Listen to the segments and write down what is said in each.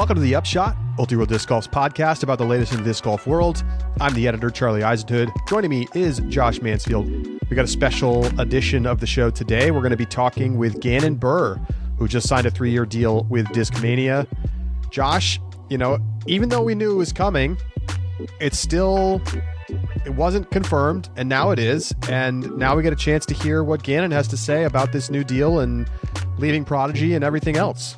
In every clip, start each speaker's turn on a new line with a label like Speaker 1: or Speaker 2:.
Speaker 1: Welcome to the Upshot, Ultra Disc Golf's podcast about the latest in the disc golf world. I'm the editor, Charlie Eisenhood. Joining me is Josh Mansfield. We got a special edition of the show today. We're going to be talking with Gannon Buhr, who just signed a 3-year deal with Discmania. Josh, even though we knew it was coming, it wasn't confirmed, and now it is. And now we get a chance to hear what Gannon has to say about this new deal and leaving Prodigy and everything else.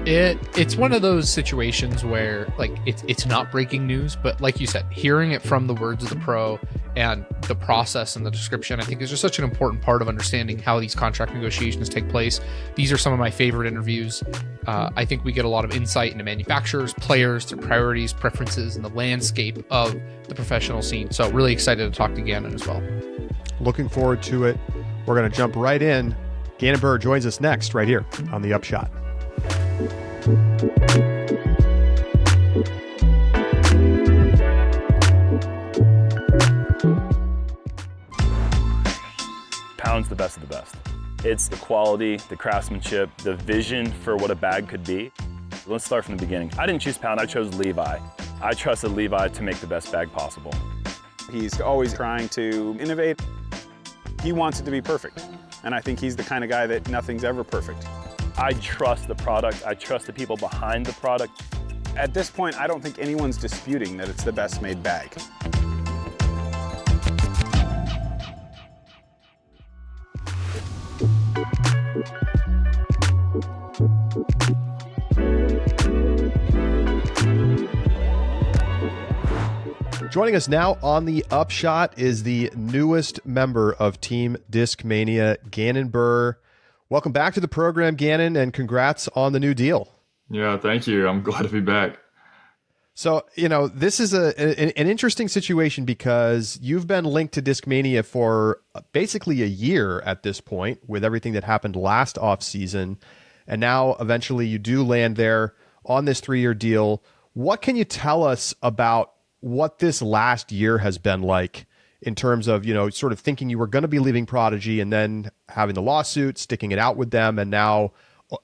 Speaker 2: It's one of those situations where it's not breaking news, but like you said, hearing it from the words of the pro and the process and the description, I think is just such an important part of understanding how these contract negotiations take place. These are some of my favorite interviews. I think we get a lot of insight into manufacturers, players, their priorities, preferences, and the landscape of the professional scene. So really excited to talk to Gannon as well.
Speaker 1: Looking forward to it. We're going to jump right in. Gannon Buhr joins us next right here on The Upshot.
Speaker 3: Pound's the best of the best. It's the quality, the craftsmanship, the vision for what a bag could be. Let's start from the beginning. I didn't choose Pound, I chose Levi. I trusted Levi to make the best bag possible.
Speaker 4: He's always trying to innovate. He wants it to be perfect. And I think he's the kind of guy that nothing's ever perfect.
Speaker 3: I trust the product. I trust the people behind the product.
Speaker 4: At this point, I don't think anyone's disputing that it's the best made bag.
Speaker 1: Joining us now on the Upshot is the newest member of Team Discmania, Gannon Buhr. Welcome back to the program, Gannon, and congrats on the new deal.
Speaker 5: Yeah, thank you. I'm glad to be back.
Speaker 1: So, this is an interesting situation because you've been linked to Discmania for basically a year at this point with everything that happened last offseason. And now eventually you do land there on this 3-year deal. What can you tell us about what this last year has been like in terms of, sort of thinking you were going to be leaving Prodigy and then having the lawsuit, sticking it out with them, and now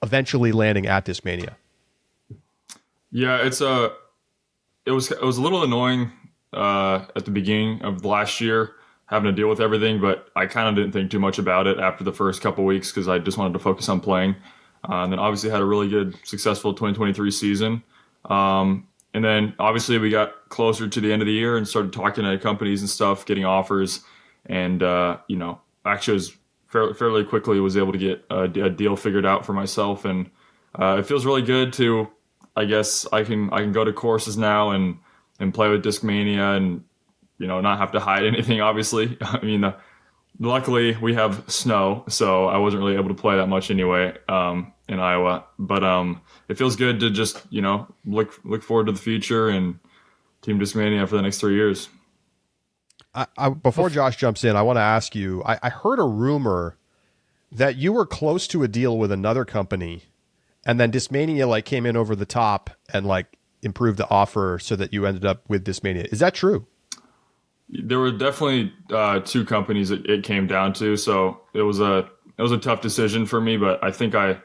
Speaker 1: eventually landing at Discmania?
Speaker 5: Yeah, it was a little annoying at the beginning of the last year having to deal with everything, but I kind of didn't think too much about it after the first couple weeks because I just wanted to focus on playing. And then obviously had a really good, successful 2023 season. And then obviously we got closer to the end of the year and started talking to companies and stuff, getting offers. And, actually was fairly quickly was able to get a deal figured out for myself. And it feels really good to, I guess I can go to courses now and play with Discmania and, not have to hide anything, obviously. I mean, luckily we have snow, so I wasn't really able to play that much anyway. In Iowa, but it feels good to just look forward to the future and Team Discmania for the next 3 years.
Speaker 1: Before Josh jumps in, I want to ask you. I heard a rumor that you were close to a deal with another company, and then Discmania came in over the top and improved the offer so that you ended up with Discmania. Is that true?
Speaker 5: There were definitely 2 companies that it came down to, so it was a tough decision for me, but I think I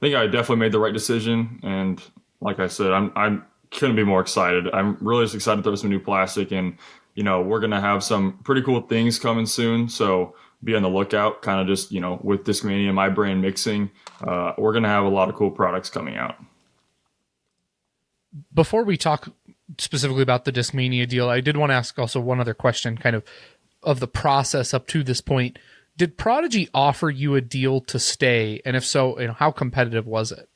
Speaker 5: definitely made the right decision. And like I said, I couldn't be more excited. I'm really just excited to throw some new plastic, and we're gonna have some pretty cool things coming soon. So be on the lookout. Kind of just with Discmania and my brand mixing, we're gonna have a lot of cool products coming out.
Speaker 2: Before we talk specifically about the Discmania deal, I did want to ask also one other question, kind of the process up to this point. Did Prodigy offer you a deal to stay? And if so, how competitive was it?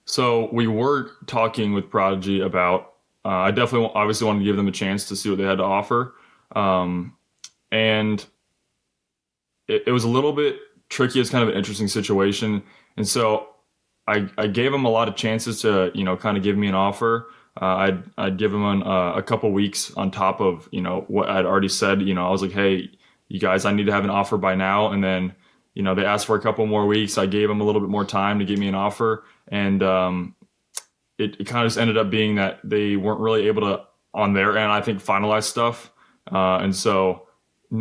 Speaker 5: So we were talking with Prodigy about, I definitely obviously wanted to give them a chance to see what they had to offer. And it was a little bit tricky. It's kind of an interesting situation. And so I gave them a lot of chances to, kind of give me an offer. I'd give them a couple weeks on top of, what I'd already said. I was like, hey, you guys, I need to have an offer by now. And then, they asked for a couple more weeks. I gave them a little bit more time to give me an offer. And it kind of just ended up being that they weren't really able to, on their end, I think, finalize stuff. And so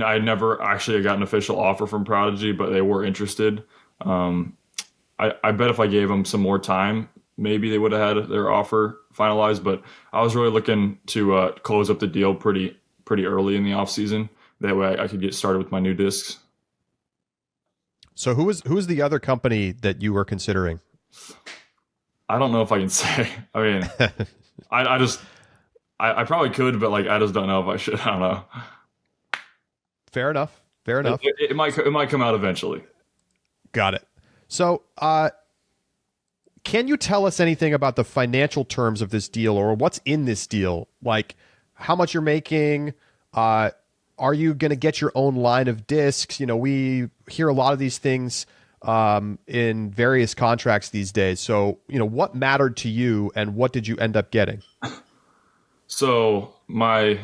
Speaker 5: I never actually got an official offer from Prodigy, but they were interested. I bet if I gave them some more time, maybe they would have had their offer finalized. But I was really looking to close up the deal pretty early in the off season. That way I could get started with my new discs.
Speaker 1: So who was the other company that you were considering?
Speaker 5: I don't know if I can say. I mean, I probably could, but like I just don't know if I should. I don't know.
Speaker 1: Fair enough.
Speaker 5: It might come out eventually.
Speaker 1: Got it. So, can you tell us anything about the financial terms of this deal, or what's in this deal? Like, how much you're making? Are you going to get your own line of discs? You know, we hear a lot of these things in various contracts these days. So, you know, what mattered to you, and what did you end up getting?
Speaker 5: So the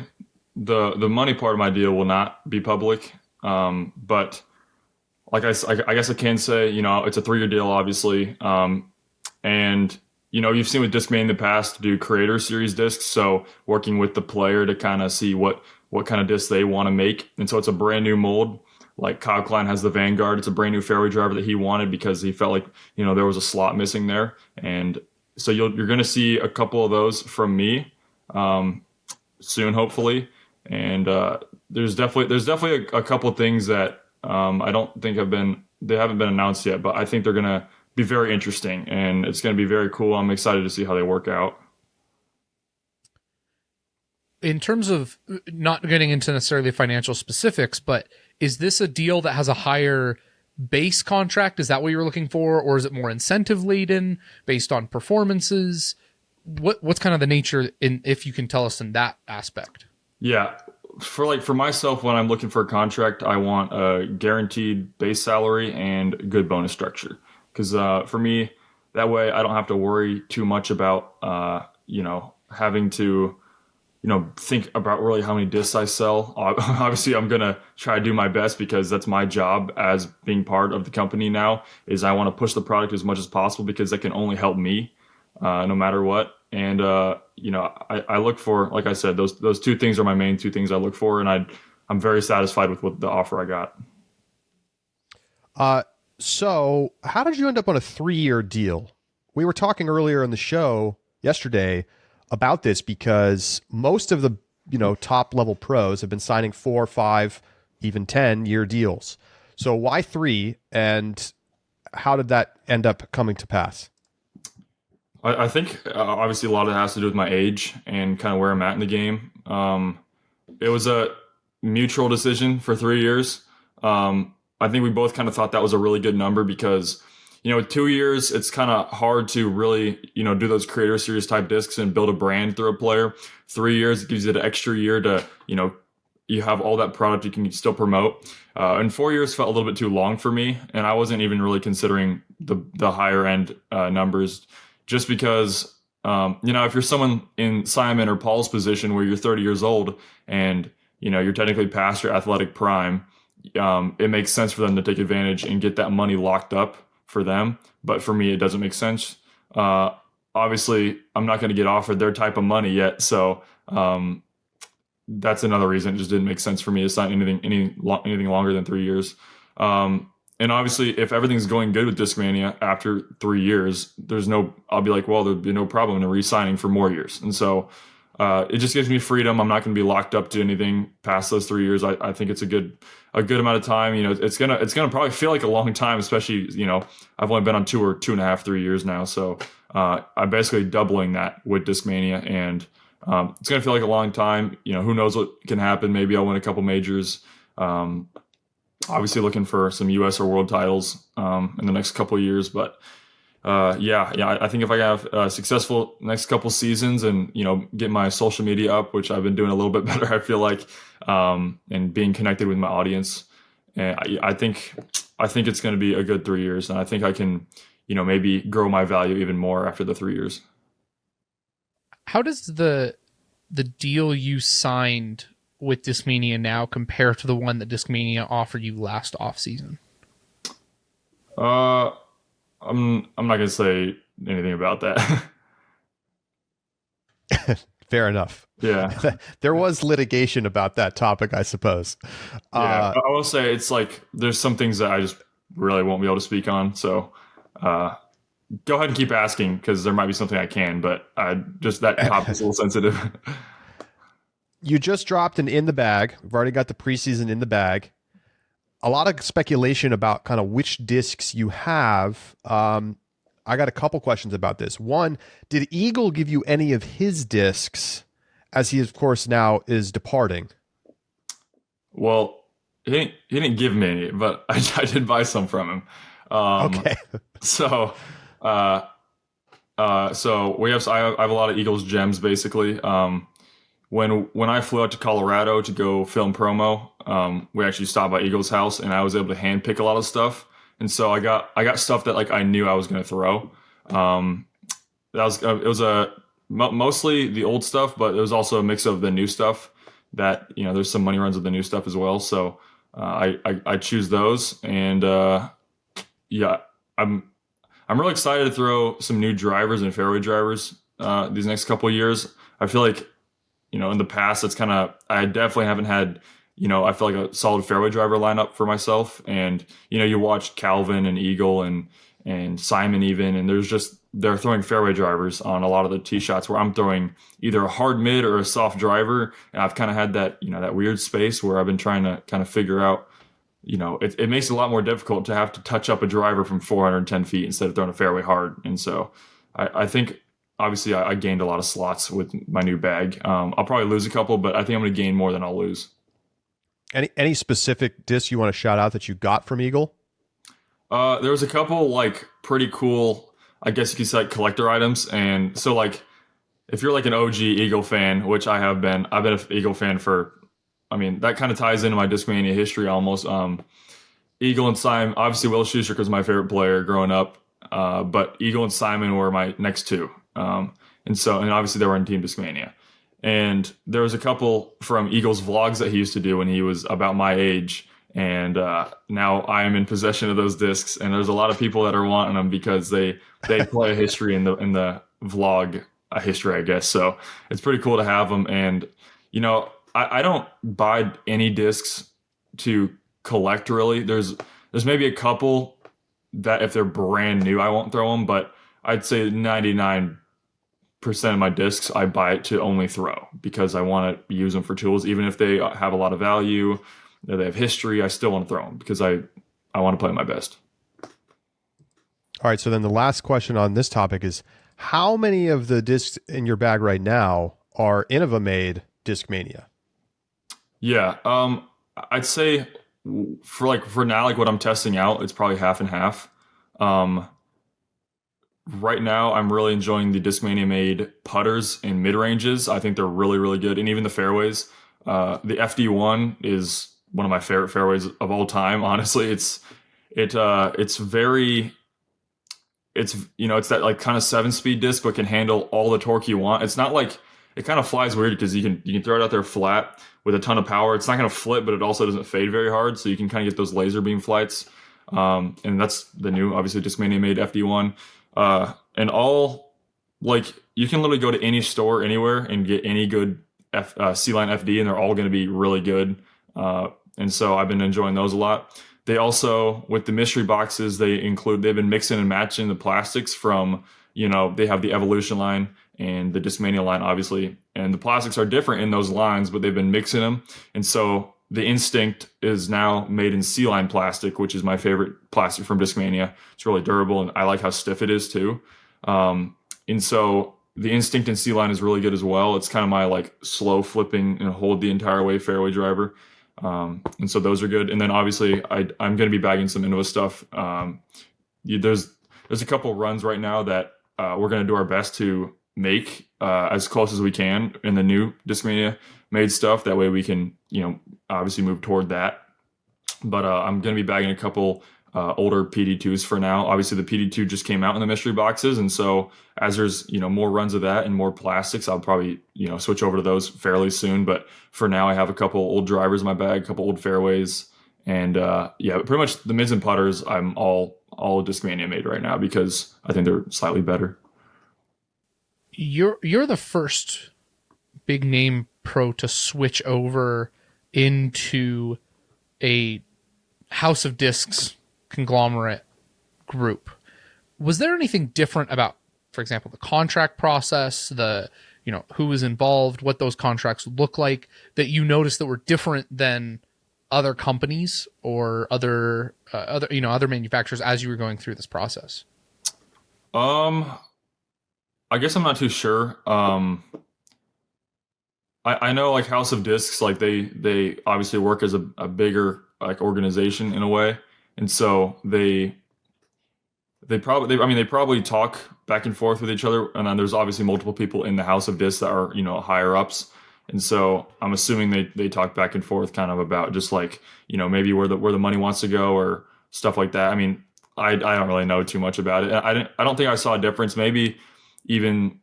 Speaker 5: money part of my deal will not be public, but like I guess I can say, you know, it's a 3-year deal, obviously, and you know, you've seen with Discmania in the past do creator series discs, so working with the player to kind of see what kind of disc they want to make, and so it's a brand new mold. Like Kyle Klein has the Vanguard. It's a brand new fairway driver that he wanted because he felt like, you know, there was a slot missing there. And so you're going to see a couple of those from me soon, hopefully. And there's definitely a couple of things that I don't think they haven't been announced yet, but I think they're going to be very interesting and it's going to be very cool. I'm excited to see how they work out.
Speaker 2: In terms of not getting into necessarily financial specifics, but is this a deal that has a higher base contract? Is that what you're looking for? Or is it more incentive laden based on performances? What's kind of the nature if you can tell us in that aspect?
Speaker 5: Yeah. For myself, when I'm looking for a contract, I want a guaranteed base salary and good bonus structure. Because for me, that way I don't have to worry too much about, having to, think about really how many discs I sell. Obviously, I'm going to try to do my best because that's my job as being part of the company now, is I want to push the product as much as possible because that can only help me no matter what. And, I look for, like I said, those two things are my main two things I look for. And I'm very satisfied with what the offer I got.
Speaker 1: So how did you end up on a 3-year deal? We were talking earlier in the show yesterday about this because most of the, top level pros have been signing 4, 5, even 10-year deals. So why 3, and how did that end up coming to pass?
Speaker 5: I think obviously a lot of it has to do with my age and kind of where I'm at in the game. It was a mutual decision for 3 years. I think we both kind of thought that was a really good number because, 2 years, it's kind of hard to really, do those creator series type discs and build a brand through a player. 3 years, it gives you the extra year to, you have all that product you can still promote. And 4 years felt a little bit too long for me. And I wasn't even really considering the higher end numbers just because, if you're someone in Simon or Paul's position where you're 30 years old and, you're technically past your athletic prime, it makes sense for them to take advantage and get that money locked up for them. But for me, it doesn't make sense. Obviously, I'm not going to get offered their type of money yet. So that's another reason it just didn't make sense for me to sign anything longer than 3 years. And obviously, if everything's going good with Discmania after 3 years, I'll be like, well, there'd be no problem in re-signing for more years. And so it just gives me freedom. I'm not going to be locked up to anything past those 3 years. I think it's a good amount of time. It's gonna probably feel like a long time, especially, I've only been on tour 2.5, 3 years now. So I'm basically doubling that with Discmania, and it's gonna feel like a long time. Who knows what can happen? Maybe I'll win a couple majors. Obviously looking for some US or world titles in the next couple of years, but I think if I have a successful next couple seasons and, get my social media up, which I've been doing a little bit better, I feel like, and being connected with my audience, and I think it's going to be a good 3 years. And I think I can, maybe grow my value even more after the 3 years.
Speaker 2: How does the deal you signed with Discmania now compare to the one that Discmania offered you last off season?
Speaker 5: I'm not going to say anything about that.
Speaker 1: Fair enough.
Speaker 5: Yeah.
Speaker 1: There was litigation about that topic, I suppose.
Speaker 5: Yeah, I will say it's like there's some things that I just really won't be able to speak on. So go ahead and keep asking because there might be something I can, but just that topic's a little sensitive.
Speaker 1: You just dropped an in the bag. We've already got the preseason in the bag. A lot of speculation about kind of which discs you have. I got a couple questions about this. One, did Eagle give you any of his discs, as he, of course, now is departing?
Speaker 5: Well, he didn't give me any, but I did buy some from him.
Speaker 1: Okay.
Speaker 5: So, so I have a lot of Eagles gems basically. When I flew out to Colorado to go film promo, we actually stopped by Eagles' house, and I was able to hand pick a lot of stuff. And so I got stuff that like I knew I was going to throw. It was mostly the old stuff, but it was also a mix of the new stuff. That there's some money runs with the new stuff as well. So I choose those, and yeah, I'm really excited to throw some new drivers and fairway drivers these next couple of years. I feel like in the past it's I definitely haven't had. I feel like a solid fairway driver lineup for myself. And, you watch Calvin and Eagle and Simon even, and they're throwing fairway drivers on a lot of the tee shots where I'm throwing either a hard mid or a soft driver. And I've kind of had that, that weird space where I've been trying to kind of figure out, it makes it a lot more difficult to have to touch up a driver from 410 feet instead of throwing a fairway hard. And so I think, obviously I gained a lot of slots with my new bag. I'll probably lose a couple, but I think I'm going to gain more than I'll lose.
Speaker 1: Any specific discs you want to shout out that you got from Eagle?
Speaker 5: There was a couple like pretty cool, I guess you could say, like, collector items. And so like if you're like an OG Eagle fan, which I've been an Eagle fan that kind of ties into my Discmania history almost. Eagle and Simon, obviously Will Schuster was my favorite player growing up, but Eagle and Simon were my next two. And obviously they were in Team Discmania. And there was a couple from Eagles vlogs that he used to do when he was about my age. And now I am in possession of those discs. And there's a lot of people that are wanting them because they play a history in the vlog history, I guess. So it's pretty cool to have them. And, I don't buy any discs to collect really. There's maybe a couple that if they're brand new, I won't throw them. But I'd say 99% of my discs I buy it to only throw because I want to use them for tools. Even if they have a lot of value, they have history, I still want to throw them because I want to play my best.
Speaker 1: All right, so then the last question on this topic is, how many of the discs in your bag right now are Innova-made Discmania?
Speaker 5: Yeah, I'd say for now, like what I'm testing out, it's probably half and half. Right now, I'm really enjoying the Discmania made putters and mid ranges. I think they're really, really good, and even the fairways. The FD1 is one of my favorite fairways of all time. Honestly, it's that like kind of 7-speed disc, but can handle all the torque you want. It's not like it kind of flies weird because you can throw it out there flat with a ton of power. It's not going to flip, but it also doesn't fade very hard, so you can kind of get those laser beam flights. And that's the new, obviously, Discmania made FD1. And all, like, you can literally go to any store anywhere and get any good C-Line FD, and they're all going to be really good. And so I've been enjoying those a lot. They also, with the mystery boxes, they've been mixing and matching the plastics from, they have the Evolution line and the Discmania line, obviously. And the plastics are different in those lines, but they've been mixing them. And so the Instinct is now made in C-Line plastic, which is my favorite plastic from Discmania. It's really durable, and I like how stiff it is too. And so the Instinct in C-Line is really good as well. It's kind of my like slow flipping and hold the entire way fairway driver. And so those are good. And then obviously I'm going to be bagging some Innova stuff. There's a couple runs right now that we're going to do our best to make as close as we can in the new Discmania made stuff. That way we can, obviously move toward that. But I'm going to be bagging a couple older PD2s for now. Obviously, the PD2 just came out in the mystery boxes. And so as there's, more runs of that and more plastics, I'll probably, switch over to those fairly soon. But for now, I have a couple old drivers in my bag, a couple old fairways. And pretty much the mids and putters, I'm all Discmania made right now because I think they're slightly better.
Speaker 2: You're the first big name pro to switch over into a House of Discs conglomerate group. Was there anything different about, for example, the contract process, who was involved, what those contracts look like, that you noticed that were different than other companies or other manufacturers as you were going through this process?
Speaker 5: I guess I'm not too sure. I know like House of Discs, like they obviously work as a bigger like organization in a way, and so they probably talk back and forth with each other, and then there's obviously multiple people in the House of Discs that are higher ups, and so I'm assuming they talk back and forth kind of about just like maybe where the money wants to go or stuff like that. I mean, I don't really know too much about it. I don't think I saw a difference. Maybe even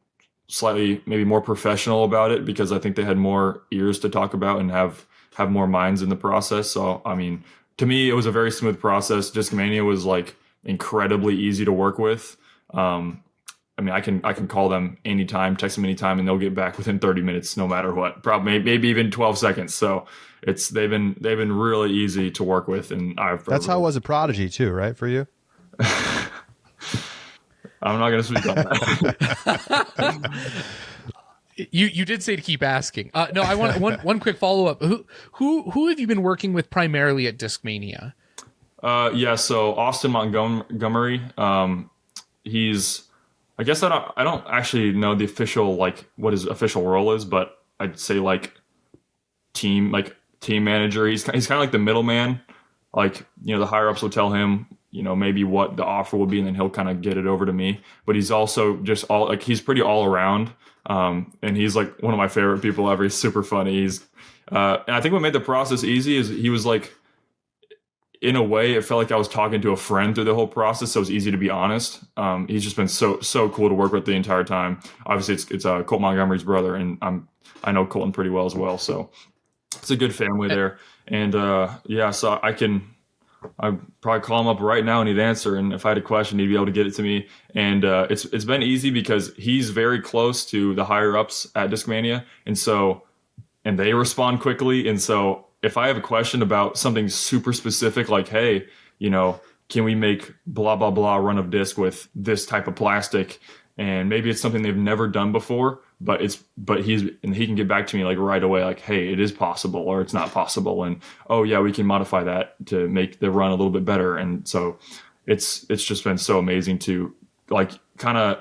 Speaker 5: slightly maybe more professional about it, because I think they had more ears to talk about and have more minds in the process. So I mean, to me, it was a very smooth process. Discmania was like incredibly easy to work with. I mean, I can call them anytime, text them anytime, and they'll get back within 30 minutes, no matter what. Probably maybe even 12 seconds. So they've been really easy to work with, and
Speaker 1: that's how it was a Prodigy too, right? For you.
Speaker 5: I'm not going to speak on that.
Speaker 2: You did say to keep asking. No, I want one quick follow up. Who have you been working with primarily at Discmania?
Speaker 5: So Austin Montgomery. He's, I guess I don't actually know the official like what his official role is, but I'd say like team manager. He's kind of like the middleman. Like the higher ups will tell him maybe what the offer will be, and then he'll kind of get it over to me. But he's also just he's pretty all around. And he's like one of my favorite people ever. He's super funny. He's, and I think what made the process easy is he was like, in a way, it felt like I was talking to a friend through the whole process. So it was easy to be honest. He's just been so cool to work with the entire time. Obviously it's Colt Montgomery's brother, and I know Colton pretty well as well. So it's a good family there. And, so I'd probably call him up right now and he'd answer. And if I had a question, he'd be able to get it to me. And it's been easy because he's very close to the higher ups at Discmania. And they respond quickly. And so if I have a question about something super specific, like, hey, can we make blah, blah, blah run of disc with this type of plastic? And maybe it's something they've never done before, but he can get back to me like right away, like, hey, it is possible or it's not possible. And, oh yeah, we can modify that to make the run a little bit better. And so it's just been so amazing to like kind of,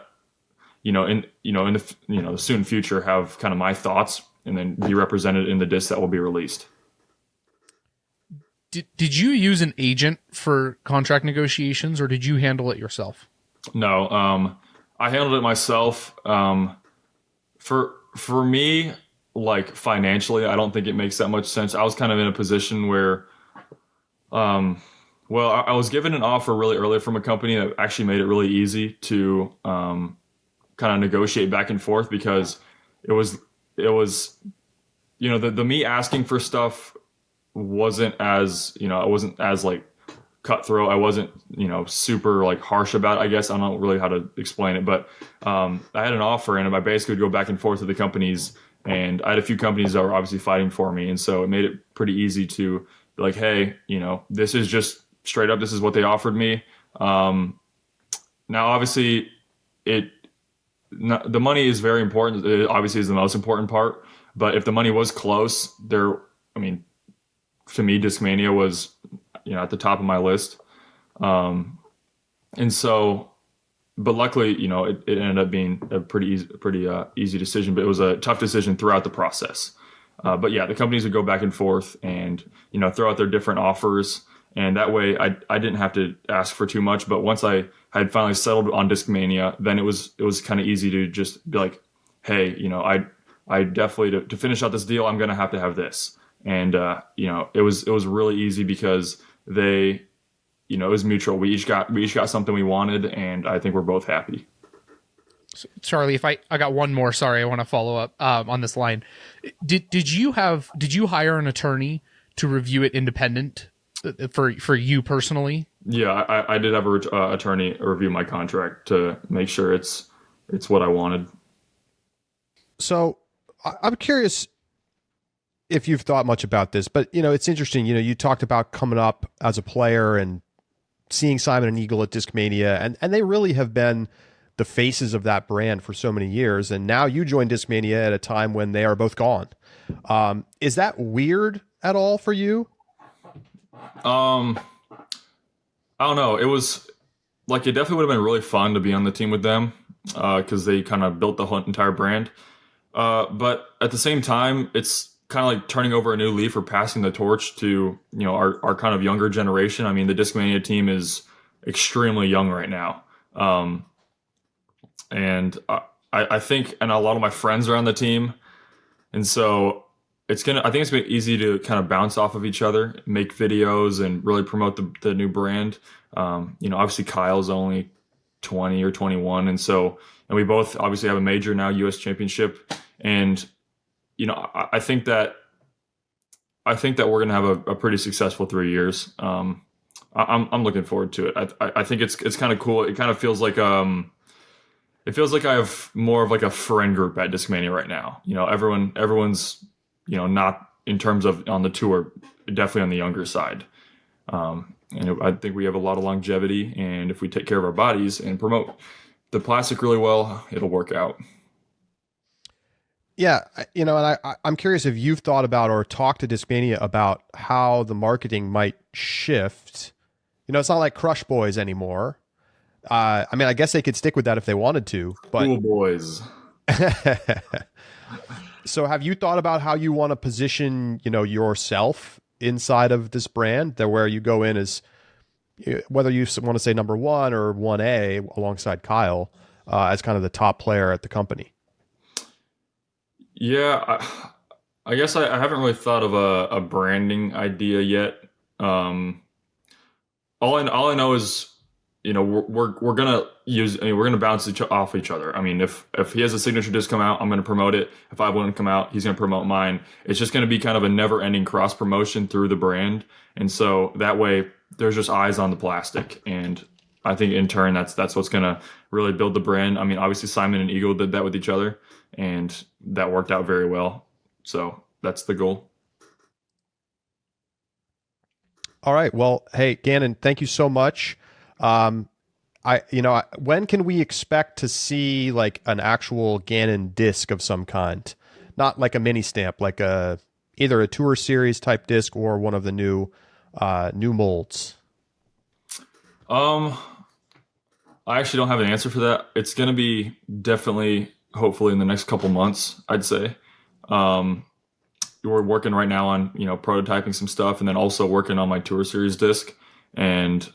Speaker 5: in the soon future have kind of my thoughts and then be represented in the disc that will be released.
Speaker 2: Did you use an agent for contract negotiations, or did you handle it yourself?
Speaker 5: No, I handled it myself. For me, like financially, I don't think it makes that much sense. I was kind of in a position where, I was given an offer really early from a company that actually made it really easy to kind of negotiate back and forth, because it was the me asking for stuff wasn't as like cutthroat. I wasn't, super like harsh about it, I guess. I don't know really how to explain it, but I had an offer and I basically would go back and forth with the companies, and I had a few companies that were obviously fighting for me. And so it made it pretty easy to be like, hey, this is just straight up, this is what they offered me. Now, obviously the money is very important. It obviously is the most important part, but if the money was close to me, Discmania was, at the top of my list. And so, but luckily, it ended up being a pretty easy decision, but it was a tough decision throughout the process. But yeah, the companies would go back and forth and, throw out their different offers. And that way I didn't have to ask for too much. But once I had finally settled on Discmania, then it was kind of easy to just be like, hey, I definitely, to finish out this deal, I'm going to have this. And, it was really easy because it was mutual. We each got something we wanted, and I think we're both happy.
Speaker 2: So, Charlie, if I got one more, sorry, I want to follow up on this line. Did you hire an attorney to review it independent for you personally?
Speaker 5: Yeah, I did have an attorney review my contract to make sure it's what I wanted.
Speaker 1: So I'm curious if you've thought much about this, but it's interesting. You talked about coming up as a player and seeing Simon and Eagle at Discmania, and they really have been the faces of that brand for so many years. And now you join Discmania at a time when they are both gone. Is that weird at all for you?
Speaker 5: I don't know. It was like, it definitely would have been really fun to be on the team with them because they kind of built the whole entire brand. But at the same time, it's kind of like turning over a new leaf or passing the torch to, our kind of younger generation. I mean, the Discmania team is extremely young right now. And I think, and a lot of my friends are on the team. And so I think it's going to be easy to kind of bounce off of each other, make videos and really promote the new brand. Obviously Kyle's only 20 or 21. And we both obviously have a major now, US championship. And, I think that we're going to have a pretty successful 3 years. I'm looking forward to it. I think it's kind of cool. It kind of feels like, it feels like I have more of like a friend group at Discmania right now. Everyone's, not in terms of on the tour, definitely on the younger side. And I think we have a lot of longevity, and if we take care of our bodies and promote the plastic really well, it'll work out.
Speaker 1: Yeah. And I'm curious if you've thought about or talked to Discmania about how the marketing might shift. It's not like Crush Boys anymore. I guess they could stick with that if they wanted to, but
Speaker 5: Cool Boys.
Speaker 1: So have you thought about how you want to position, yourself inside of this brand, that where you go in as, whether you want to say number 1 or 1A alongside Kyle, as kind of the top player at the company?
Speaker 5: Yeah, I guess I haven't really thought of a branding idea yet. All I know is, we're gonna we're gonna bounce off each other. I mean, if he has a signature disc come out, I'm gonna promote it. If I have one come out, he's gonna promote mine. It's just gonna be kind of a never-ending cross promotion through the brand, and so that way there's just eyes on the plastic. And I think in turn that's what's gonna really build the brand. I mean, obviously Simon and Eagle did that with each other, and that worked out very well. So that's the goal.
Speaker 1: All right. Well, hey, Gannon, thank you so much. When can we expect to see like an actual Gannon disc of some kind? Not like a mini stamp, like either a tour series type disc or one of the new molds.
Speaker 5: I actually don't have an answer for that. It's going to be definitely, hopefully in the next couple months, I'd say. We're working right now on, prototyping some stuff, and then also working on my tour series disc. And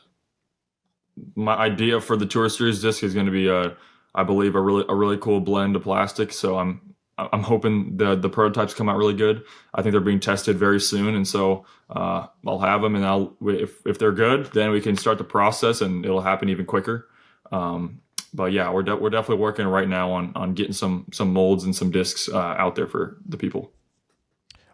Speaker 5: my idea for the tour series disc is going to be I believe a really cool blend of plastic. So I'm hoping the prototypes come out really good. I think they're being tested very soon, and so I'll have them, and if they're good, then we can start the process, and it'll happen even quicker. But yeah, we're definitely working right now on getting some molds and some discs out there for the people.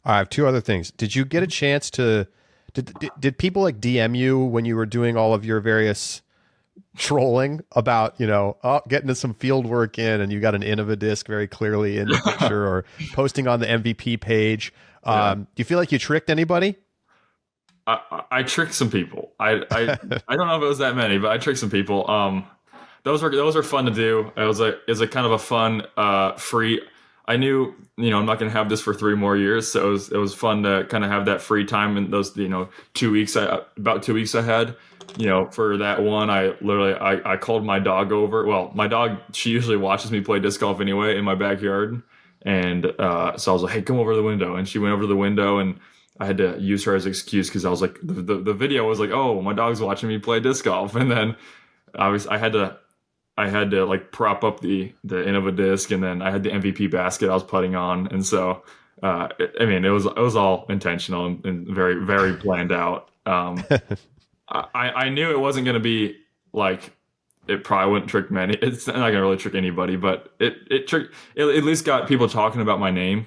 Speaker 1: I have 2 other things. Did you get a chance to did people like DM you when you were doing all of your various trolling about, getting to some field work in and you got an Innova disc very clearly in the picture, or posting on the MVP page? Do you feel like you tricked anybody?
Speaker 5: I tricked some people. I don't know if it was that many, but I tricked some people. Those are fun to do. It was a kind of a fun, free. I knew, I'm not going to have this for 3 more years, so it was fun to kind of have that free time in those, 2 weeks. About 2 weeks I had, for that one. I called my dog over. Well, my dog, she usually watches me play disc golf anyway in my backyard, and so I was like, "Hey, come over to the window," and she went over to the window, and I had to use her as an excuse because I was like, the video was like, "Oh, my dog's watching me play disc golf," and then I had to like prop up the Innova disc, and then I had the MVP basket I was putting on, and so it was all intentional and very, very planned out. I knew it wasn't going to be like, it probably wouldn't trick many. It's not going to really trick anybody, but it at least got people talking about my name,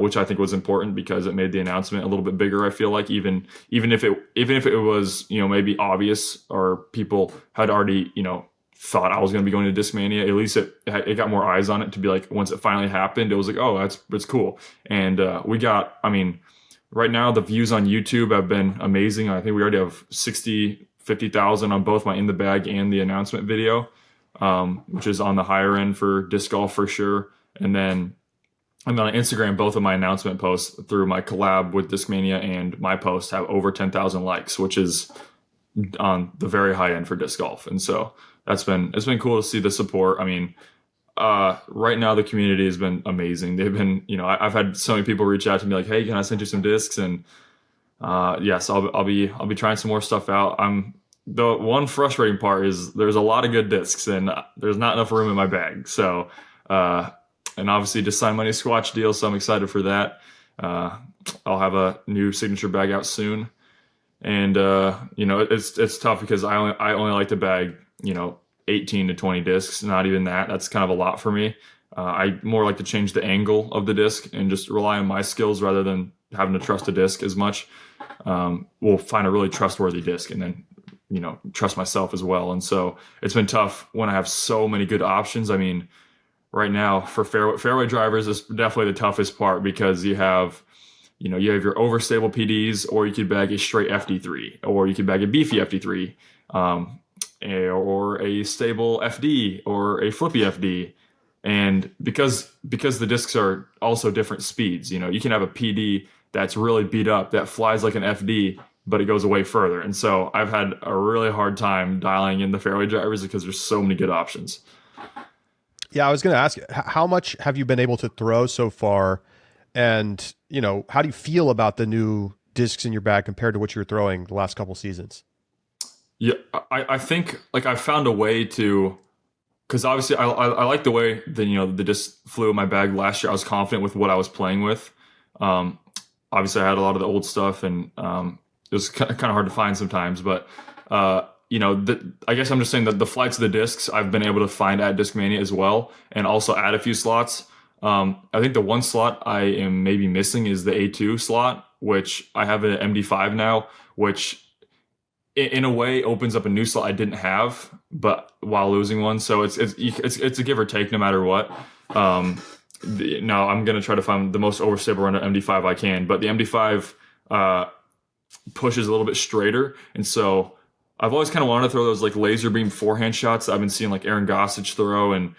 Speaker 5: which I think was important because it made the announcement a little bit bigger. I feel like even if it was maybe obvious, or people had already thought I was going to be going to Discmania, at least it got more eyes on it to be like, once it finally happened, it was like, oh, that's cool. And we got, right now the views on YouTube have been amazing. I think we already have 60 50,000 on both my in the bag and the announcement video, which is on the higher end for disc golf for sure. And then I'm on Instagram, both of my announcement posts through my collab with Discmania and my posts have over 10,000 likes, which is on the very high end for disc golf. And so it's been cool to see the support. I mean, right now the community has been amazing. They've been, I've had so many people reach out to me like, hey, can I send you some discs? And yes, I'll be trying some more stuff out. The one frustrating part is there's a lot of good discs and there's not enough room in my bag. So, and obviously just signed my new Squatch deal, so I'm excited for that. I'll have a new signature bag out soon. And, it's tough because I only like to bag, 18 to 20 discs, not even that. That's kind of a lot for me. I more like to change the angle of the disc and just rely on my skills rather than having to trust a disc as much. We'll find a really trustworthy disc and then, trust myself as well. And so it's been tough when I have so many good options. I mean, right now for fairway drivers is definitely the toughest part because you have your overstable PDs, or you could bag a straight FD3, or you could bag a beefy FD3, or a stable FD, or a flippy FD. And because the discs are also different speeds, you can have a PD that's really beat up that flies like an FD, but it goes away further. And so I've had a really hard time dialing in the fairway drivers because there's so many good options.
Speaker 1: Yeah, I was going to ask, how much have you been able to throw so far? And, how do you feel about the new discs in your bag compared to what you were throwing the last couple seasons?
Speaker 5: Yeah, I think I found a way to, because obviously I like the way the disc flew in my bag last year. I was confident with what I was playing with. Obviously I had a lot of the old stuff and it was kind of hard to find sometimes, but I guess I'm just saying that the flights of the discs I've been able to find at Discmania as well, and also add a few slots. I think the one slot I am maybe missing is the A2 slot, which I have an MD5 now, which in a way opens up a new slot I didn't have, but while losing one. So it's a give or take no matter what. Now I'm going to try to find the most overstable run at MD5 I can, but the MD5 pushes a little bit straighter. And so I've always kind of wanted to throw those like laser beam forehand shots that I've been seeing like Aaron Gossage throw, and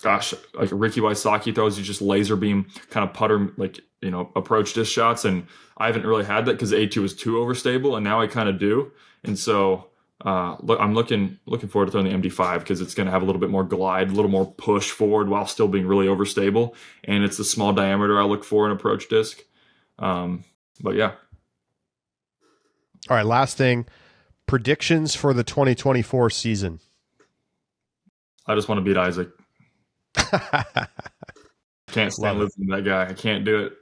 Speaker 5: like Ricky Wysocki throws, you just laser beam kind of putter, approach disc shots. And I haven't really had that because the A2 was too overstable, and now I kind of do. And so I'm looking forward to throwing the MD5 because it's going to have a little bit more glide, a little more push forward while still being really overstable. And it's the small diameter I look for in approach disc. But yeah.
Speaker 1: All right, last thing, predictions for the 2024 season.
Speaker 5: I just want to beat Isaac. Can't stand listening to that guy. I can't do it.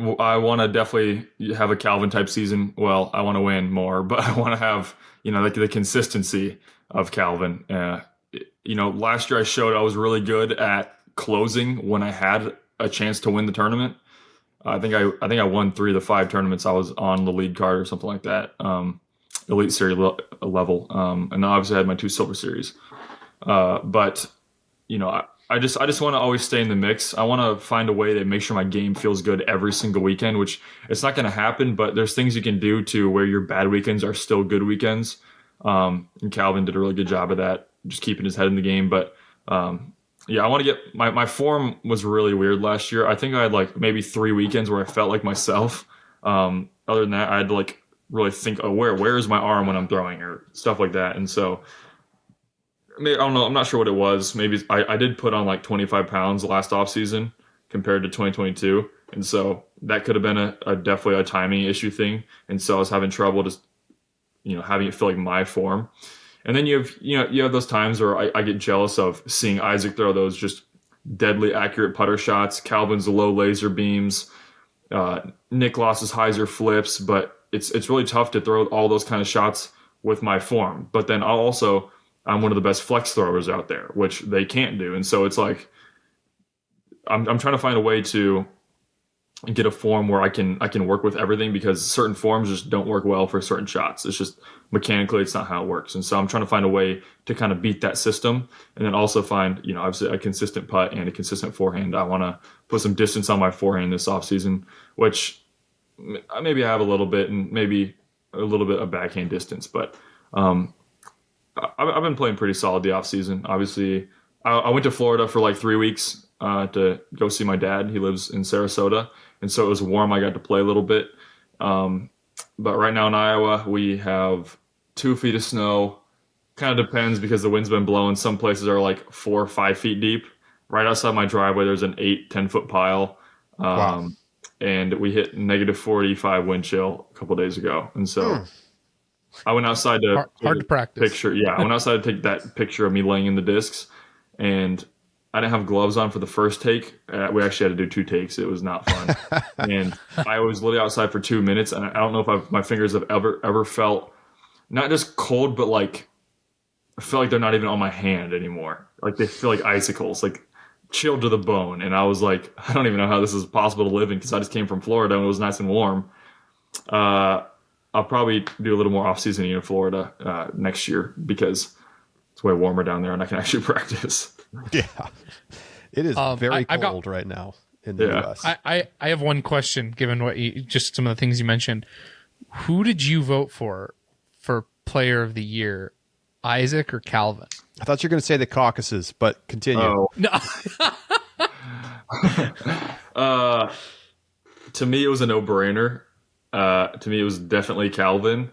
Speaker 5: I want to definitely have a Calvin type season. Well, I want to win more, but I want to have, the consistency of Calvin. Last year I showed I was really good at closing when I had a chance to win the tournament. I think I won 3 of the 5 tournaments I was on the lead card or something like that. Elite Series level. And obviously I had my 2 Silver Series. But I just want to always stay in the mix. I want to find a way to make sure my game feels good every single weekend, which it's not going to happen, but there's things you can do to where your bad weekends are still good weekends. And Calvin did a really good job of that, just keeping his head in the game. But, I want to get my form was really weird last year. I think I had like maybe 3 weekends where I felt like myself. Other than that, I had to like really think, where is my arm when I'm throwing or stuff like that. And so, I don't know. I'm not sure what it was. Maybe I did put on like 25 pounds last off season compared to 2022. And so that could have been a definitely a timing issue thing. And so I was having trouble just, having it feel like my form. And then you have those times where I get jealous of seeing Isaac throw those just deadly accurate putter shots, Calvin's low laser beams, Nick Loss's hyzer flips, but it's really tough to throw all those kind of shots with my form. But then I'm one of the best flex throwers out there, which they can't do. And so it's like I'm trying to find a way to get a form where I can work with everything, because certain forms just don't work well for certain shots. It's just mechanically, it's not how it works. And so I'm trying to find a way to kind of beat that system, and then also find, obviously a consistent putt and a consistent forehand. I want to put some distance on my forehand this offseason, which maybe I have a little bit, and maybe a little bit of backhand distance, but I've been playing pretty solid the off season. Obviously, I went to Florida for like 3 weeks to go see my dad. He lives in Sarasota, and so it was warm. I got to play a little bit. But right now in Iowa, we have 2 feet of snow. Kind of depends because the wind's been blowing. Some places are like 4 or 5 feet deep. Right outside my driveway, there's an 8-10 foot pile.
Speaker 1: Wow.
Speaker 5: And we hit negative 45 wind chill a couple days ago. And so I went outside to
Speaker 2: hard to practice.
Speaker 5: picture. Yeah, I went outside to take that picture of me laying in the discs, and I didn't have gloves on for the first take. We actually had to do 2 takes. It was not fun. And I was literally outside for 2 minutes, and I don't know if my fingers have ever felt not just cold, but like I feel like they're not even on my hand anymore. Like they feel like icicles, like chilled to the bone. And I was like, I don't even know how this is possible to live in because I just came from Florida and it was nice and warm. I'll probably do a little more off-season in Florida next year because it's way warmer down there and I can actually practice.
Speaker 1: Yeah. It is very
Speaker 2: I've
Speaker 1: cold right now in the U.S.
Speaker 2: I have one question, given what just some of the things you mentioned. Who did you vote for Player of the Year, Isaac or Calvin?
Speaker 1: I thought you were going to say the Caucasus, but continue.
Speaker 5: Oh.
Speaker 2: No.
Speaker 5: To me, it was a no-brainer. To me, it was definitely Calvin.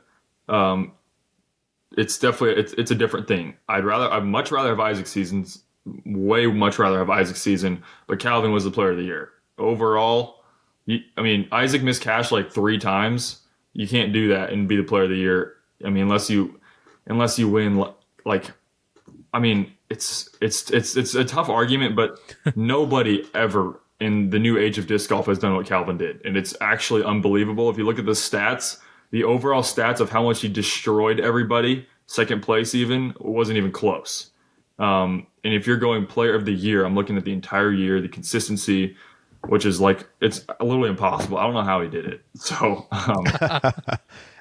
Speaker 5: It's definitely it's a different thing. I'd much rather have Isaac seasons. Way much rather have Isaac season, but Calvin was the Player of the Year overall. Isaac missed cash like 3 times. You can't do that and be the Player of the Year. I mean, unless you win. It's a tough argument, but nobody ever in the new age of disc golf has done what Calvin did, and it's actually unbelievable. If you look at the stats, the overall stats of how much he destroyed everybody, second place even, wasn't even close. And if you're going Player of the Year, I'm looking at the entire year, the consistency, which is like, it's literally impossible. I don't know how he did it. So,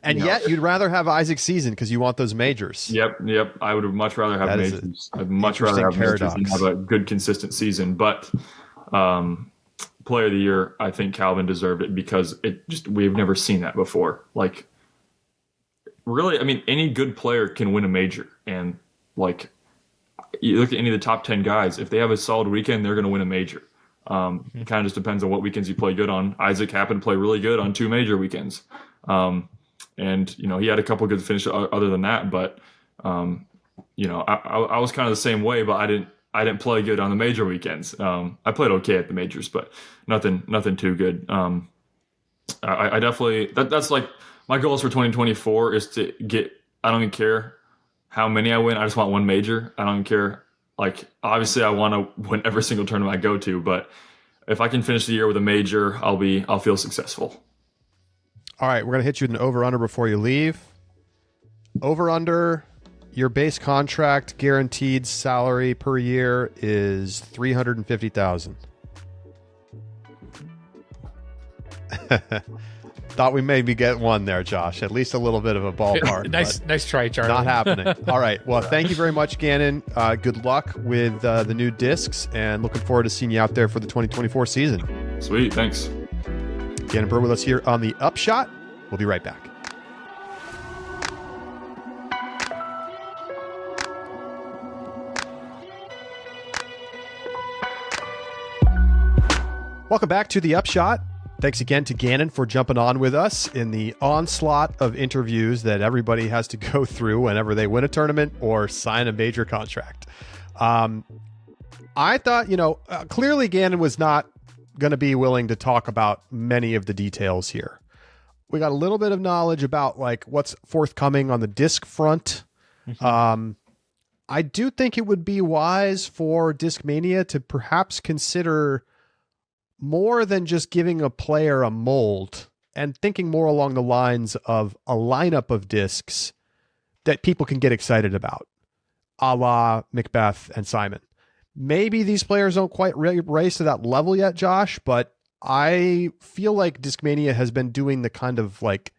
Speaker 1: and yet you'd rather have Isaac season because you want those majors.
Speaker 5: Yep. I would much rather have majors. I'd much rather have
Speaker 1: paradox.
Speaker 5: majors and have a good, consistent season. But Player of the Year, I think Calvin deserved it because we've never seen that before. Like, really, any good player can win a major. And like, you look at any of the top 10 guys, if they have a solid weekend, they're going to win a major. It kind of just depends on what weekends you play good on. Isaac happened to play really good on 2 major weekends. And he had a couple good finishes other than that, but I was kind of the same way, but I didn't play good on the major weekends. I played okay at the majors, but nothing too good. I definitely, that's like my goals for 2024 is to get, I don't even care how many I win. I just want 1 major. I don't even care. Like, obviously I want to win every single tournament I go to, but if I can finish the year with a major, I'll feel successful.
Speaker 1: All right, we're going to hit you with an over-under before you leave. Over-under, your base contract guaranteed salary per year is $350,000. Thought we maybe get one there, Josh. At least a little bit of a ballpark.
Speaker 2: Nice try, Charlie.
Speaker 1: Not happening. All right. Well, thank you very much, Gannon. Good luck with the new discs, and looking forward to seeing you out there for the 2024 season.
Speaker 5: Sweet. Thanks.
Speaker 1: Gannon Buhr with us here on the Upshot. We'll be right back. Welcome back to the Upshot. Thanks again to Gannon for jumping on with us in the onslaught of interviews that everybody has to go through whenever they win a tournament or sign a major contract. I thought, clearly Gannon was not going to be willing to talk about many of the details here. We got a little bit of knowledge about like what's forthcoming on the disc front. Mm-hmm. I do think it would be wise for Discmania to perhaps consider more than just giving a player a mold and thinking more along the lines of a lineup of discs that people can get excited about, a la Macbeth and Simon. Maybe these players don't quite raise to that level yet, Josh, but I feel like Discmania has been doing the kind of like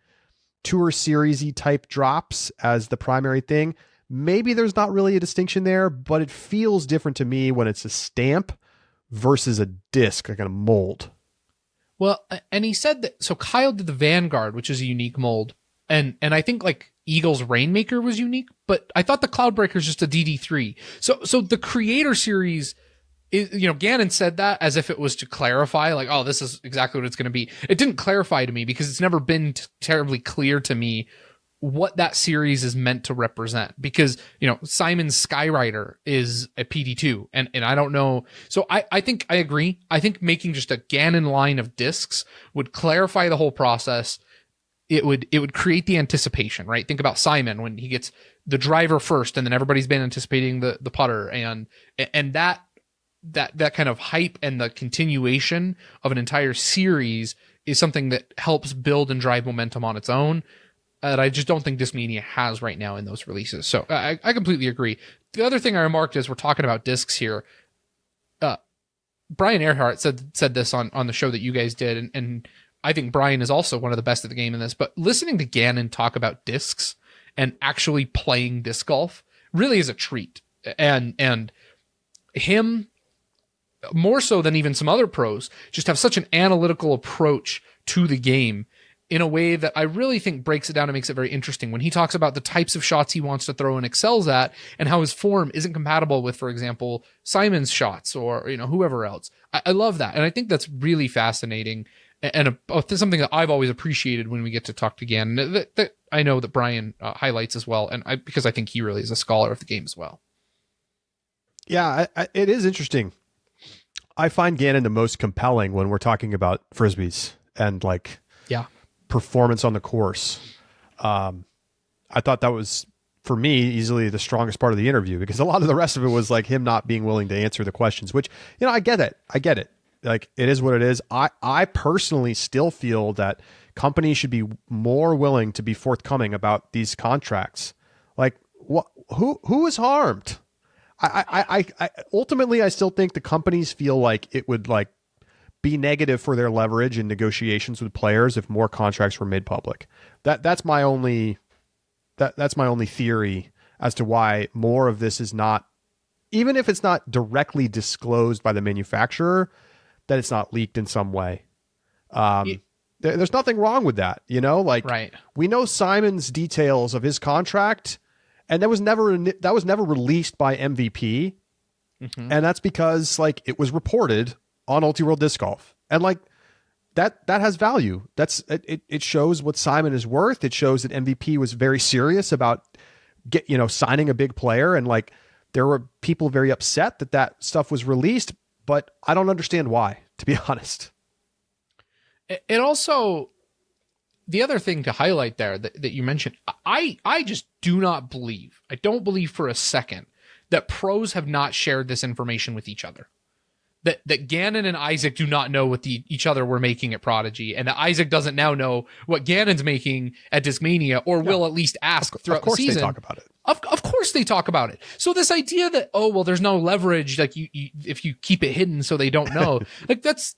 Speaker 1: tour series-y type drops as the primary thing. Maybe there's not really a distinction there, but it feels different to me when it's a stamp versus a disc, like a mold.
Speaker 2: Well, and he said that, so Kyle did the Vanguard, which is a unique mold. And I think like Eagle's Rainmaker was unique, but I thought the Cloudbreaker is just a DD3. So the Creator series is, you know, Gannon said that as if it was to clarify, like, oh, this is exactly what it's going to be. It didn't clarify to me because it's never been terribly clear to me what that series is meant to represent, because, you know, Simon's Skyrider is a PD2 and I don't know. So I think I agree. I think making just a Gannon line of discs would clarify the whole process. It would create the anticipation, right? Think about Simon when he gets the driver first and then everybody's been anticipating the putter, and that kind of hype and the continuation of an entire series is something that helps build and drive momentum on its own. That I just don't think Discmania has right now in those releases. So I completely agree. The other thing I remarked is we're talking about discs here. Brian Earhart said this on the show that you guys did, and I think Brian is also one of the best at the game in this, but listening to Gannon talk about discs and actually playing disc golf really is a treat. And him, more so than even some other pros, just have such an analytical approach to the game in a way that I really think breaks it down and makes it very interesting. When he talks about the types of shots he wants to throw and excels at, and how his form isn't compatible with, for example, Simon's shots or, you know, whoever else. I love that. And I think that's really fascinating. And something that I've always appreciated when we get to talk to Gannon, that I know that Brian highlights as well, and because I think he really is a scholar of the game as well.
Speaker 1: Yeah, it is interesting. I find Gannon the most compelling when we're talking about Frisbees and like performance on the course. I thought that was, for me, easily the strongest part of the interview, because a lot of the rest of it was like him not being willing to answer the questions, which, you know, I get it. Like, it is what it is. I personally still feel that companies should be more willing to be forthcoming about these contracts. Like, who is harmed? I ultimately, I still think the companies feel like it would like be negative for their leverage in negotiations with players if more contracts were made public. That's my only theory as to why more of this is not, even if it's not directly disclosed by the manufacturer, that it's not leaked in some way. There's nothing wrong with that, you know. Like, right. We know Simon's details of his contract, and that was never released by MVP, and that's because like it was reported on Ulti World Disc Golf, and like that has value. It shows what Simon is worth. It shows that MVP was very serious about signing a big player, and like there were people very upset that stuff was released, but I don't understand why, to be honest.
Speaker 2: It also, the other thing to highlight there that you mentioned, I just I don't believe for a second that pros have not shared this information with each other. That Gannon and Isaac do not know what each other were making at Prodigy, and that Isaac doesn't now know what Gannon's making at Discmania, or will at least ask throughout the season.
Speaker 1: Of course they talk about it.
Speaker 2: Of course they talk about it. So this idea that, oh, well, there's no leverage, like you if you keep it hidden so they don't know, like this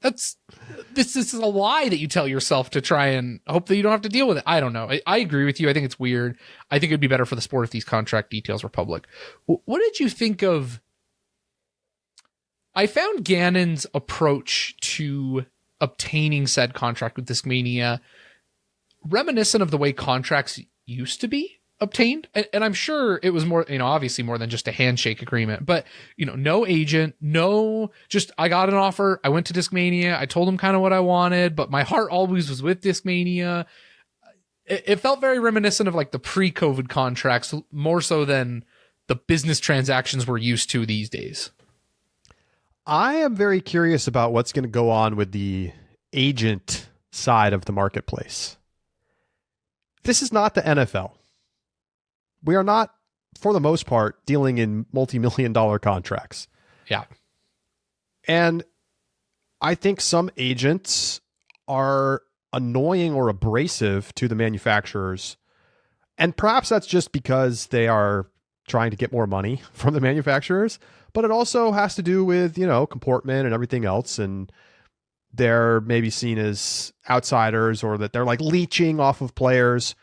Speaker 2: is a lie that you tell yourself to try and hope that you don't have to deal with it. I don't know. I agree with you. I think it's weird. I think it'd be better for the sport if these contract details were public. What did you think of? I found Gannon's approach to obtaining said contract with Discmania reminiscent of the way contracts used to be obtained. And I'm sure it was more, obviously more than just a handshake agreement, but, no agent, just I got an offer. I went to Discmania. I told him kind of what I wanted, but my heart always was with Discmania. It felt very reminiscent of like the pre-COVID contracts, more so than the business transactions we're used to these days.
Speaker 1: I am very curious about what's going to go on with the agent side of the marketplace. This is not the NFL. We are not, for the most part, dealing in multi-million-dollar contracts.
Speaker 2: Yeah.
Speaker 1: And I think some agents are annoying or abrasive to the manufacturers. And perhaps that's just because they are trying to get more money from the manufacturers. But it also has to do with, comportment and everything else. And they're maybe seen as outsiders, or that they're like leeching off of players.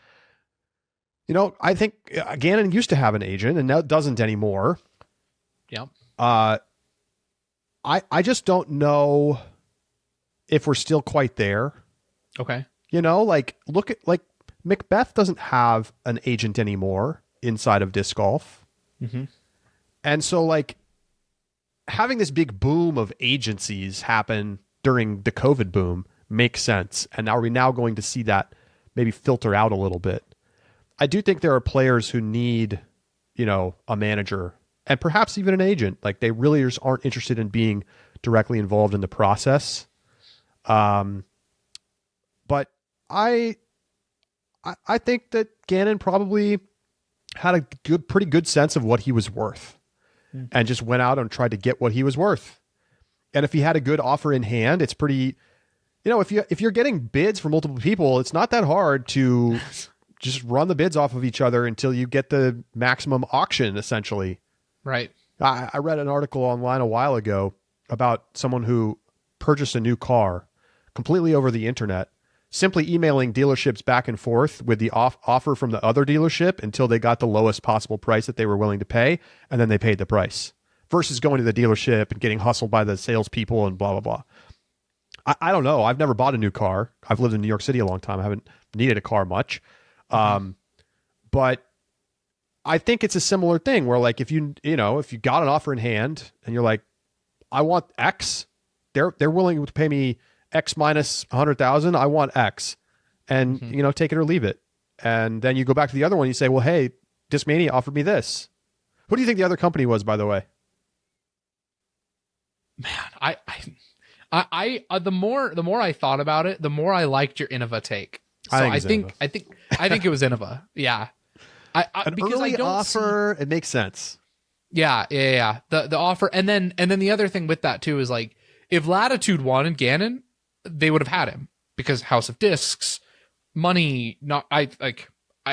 Speaker 1: I think Gannon used to have an agent and now doesn't anymore.
Speaker 2: Yeah.
Speaker 1: I just don't know if we're still quite there.
Speaker 2: Okay.
Speaker 1: You know, like look at like Macbeth doesn't have an agent anymore inside of disc golf.
Speaker 2: Mm-hmm.
Speaker 1: And so like having this big boom of agencies happen during the COVID boom makes sense. And are we now going to see that maybe filter out a little bit? I do think there are players who need, you know, a manager and perhaps even an agent. Like they really just aren't interested in being directly involved in the process. But I think that Gannon probably had a pretty good sense of what he was worth and just went out and tried to get what he was worth. And if he had a good offer in hand, it's pretty, you know, if you're getting bids from multiple people, it's not that hard to just run the bids off of each other until you get the maximum auction, essentially.
Speaker 2: Right.
Speaker 1: I read an article online a while ago about someone who purchased a new car completely over the internet, simply emailing dealerships back and forth with the offer from the other dealership until they got the lowest possible price that they were willing to pay, and then they paid the price, versus going to the dealership and getting hustled by the salespeople and blah, blah, blah. I don't know. I've never bought a new car. I've lived in New York City a long time. I haven't needed a car much. But I think it's a similar thing where like if you got an offer in hand and you're like, I want X, they're willing to pay me X minus 100,000. I want X, and you know, take it or leave it. And then you go back to the other one. You say, well, hey, Discmania offered me this. Who do you think the other company was, by the way?
Speaker 2: Man, I the more I thought about it, the more I liked your Innova take. So I think it was Innova. Yeah.
Speaker 1: An
Speaker 2: because
Speaker 1: early
Speaker 2: I don't
Speaker 1: offer, it makes sense.
Speaker 2: Yeah. The offer, and then the other thing with that too is like if Latitude wanted Gannon, they would have had him because House of Discs, money. I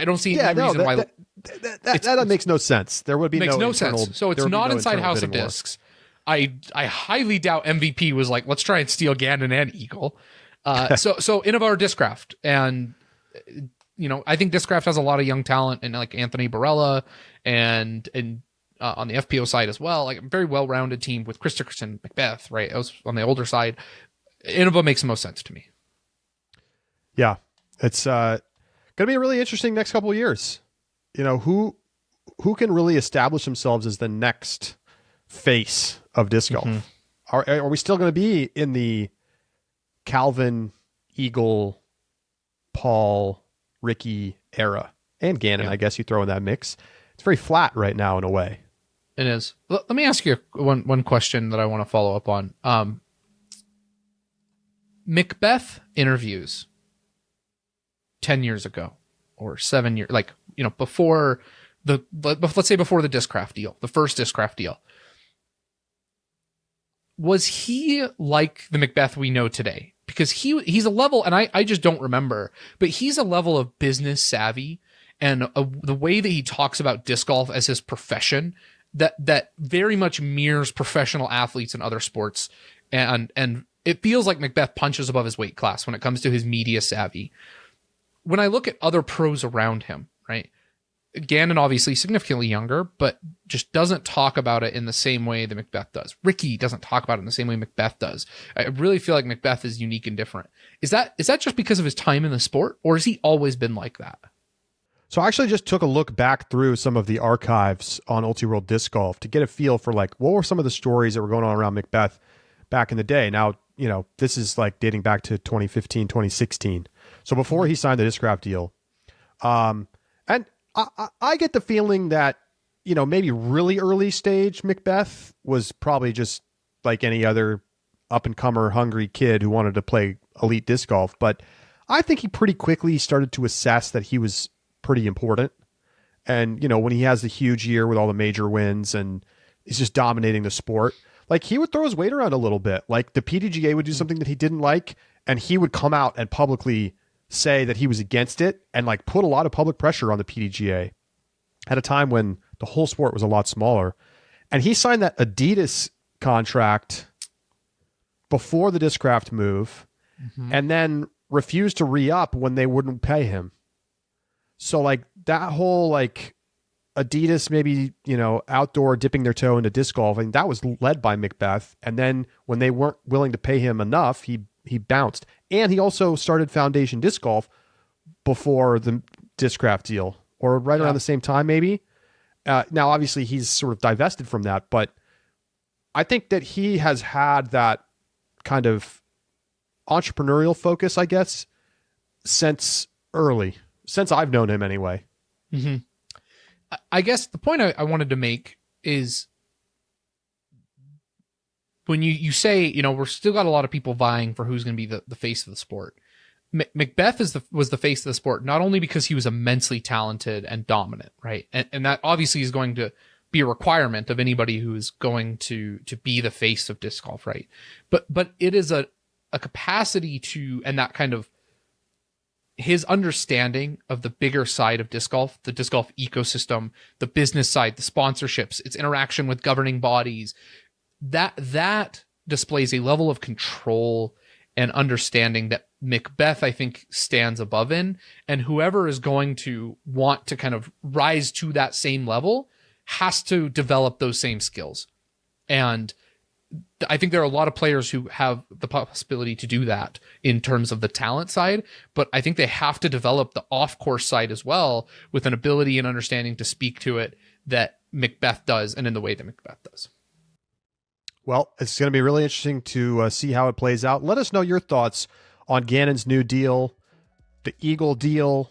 Speaker 2: don't see any reason why
Speaker 1: that makes no sense. There would be
Speaker 2: makes no
Speaker 1: internal,
Speaker 2: sense. So it's not inside House of Discs. I highly doubt MVP was like, let's try and steal Gannon and Eagle. So Innova or Discraft, and you know, I think Discraft has a lot of young talent, and like Anthony Barella and on the FPO side as well, like a very well-rounded team with Chris Dickerson, Macbeth, right? I was on the older side. Innova makes the most sense to me.
Speaker 1: Yeah, it's going to be a really interesting next couple of years. You know, who can really establish themselves as the next face of disc golf? Are we still going to be in the Calvin, Eagle, Paul, Ricky era, and Gannon? I guess you throw in that mix. It's very flat right now in a way.
Speaker 2: It is. Let me ask you one question that I want to follow up on. Macbeth interviews 10 years ago or 7 years, like, you know, before let's say before the Discraft deal, the first Discraft deal. Was he like the Macbeth we know today? Because he's a level, and I just don't remember, but he's a level of business savvy and the way that he talks about disc golf as his profession that very much mirrors professional athletes in other sports. And it feels like Macbeth punches above his weight class when it comes to his media savvy. When I look at other pros around him, right? Gannon obviously significantly younger, but just doesn't talk about it in the same way that Macbeth does. Ricky doesn't talk about it in the same way Macbeth does. I really feel like Macbeth is unique and different. Is that just because of his time in the sport, or has he always been like that?
Speaker 1: So I actually just took a look back through some of the archives on Ultiworld Disc Golf to get a feel for like what were some of the stories that were going on around Macbeth back in the day. Now, you know, this is like dating back to 2015, 2016. So before he signed the Discraft deal. And I get the feeling that, you know, maybe really early stage Macbeth was probably just like any other up-and-comer hungry kid who wanted to play elite disc golf. But I think he pretty quickly started to assess that he was pretty important. And, you know, when he has the huge year with all the major wins and he's just dominating the sport, like he would throw his weight around a little bit. Like the PDGA would do something that he didn't like, and he would come out and publicly say that he was against it and like put a lot of public pressure on the PDGA at a time when the whole sport was a lot smaller. And he signed that Adidas contract before the Discraft move and then refused to re-up when they wouldn't pay him. So like that whole like Adidas maybe, you know, outdoor dipping their toe into disc golf, and that was led by Macbeth. And then when they weren't willing to pay him enough, he he bounced. And he also started Foundation Disc Golf before the Discraft deal, or right around the same time, maybe. Now, obviously, he's sort of divested from that, but I think that he has had that kind of entrepreneurial focus, I guess, since I've known him anyway.
Speaker 2: Mm-hmm. I guess the point I wanted to make is when you say, we're still got a lot of people vying for who's going to be the face of the sport. Macbeth was the face of the sport, not only because he was immensely talented and dominant, right? And that obviously is going to be a requirement of anybody who is going to be the face of disc golf, right? But it is a capacity to, and that kind of his understanding of the bigger side of disc golf, the disc golf ecosystem, the business side, the sponsorships, its interaction with governing bodies, that displays a level of control and understanding that Macbeth, I think, stands above in, and whoever is going to want to kind of rise to that same level has to develop those same skills. And I think there are a lot of players who have the possibility to do that in terms of the talent side, but I think they have to develop the off-course side as well with an ability and understanding to speak to it that Macbeth does, and in the way that Macbeth does.
Speaker 1: Well, it's going to be really interesting to see how it plays out. Let us know your thoughts on Gannon's new deal, the Eagle deal,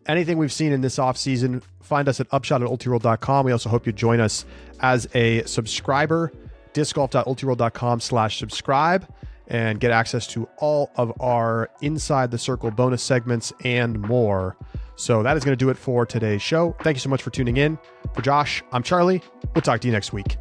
Speaker 1: anything we've seen in this offseason. Find us at upshot@ultiworld.com. We also hope you join us as a subscriber, discgolf.ultiworld.com/subscribe, and get access to all of our Inside the Circle bonus segments and more. So that is going to do it for today's show. Thank you so much for tuning in. For Josh, I'm Charlie. We'll talk to you next week.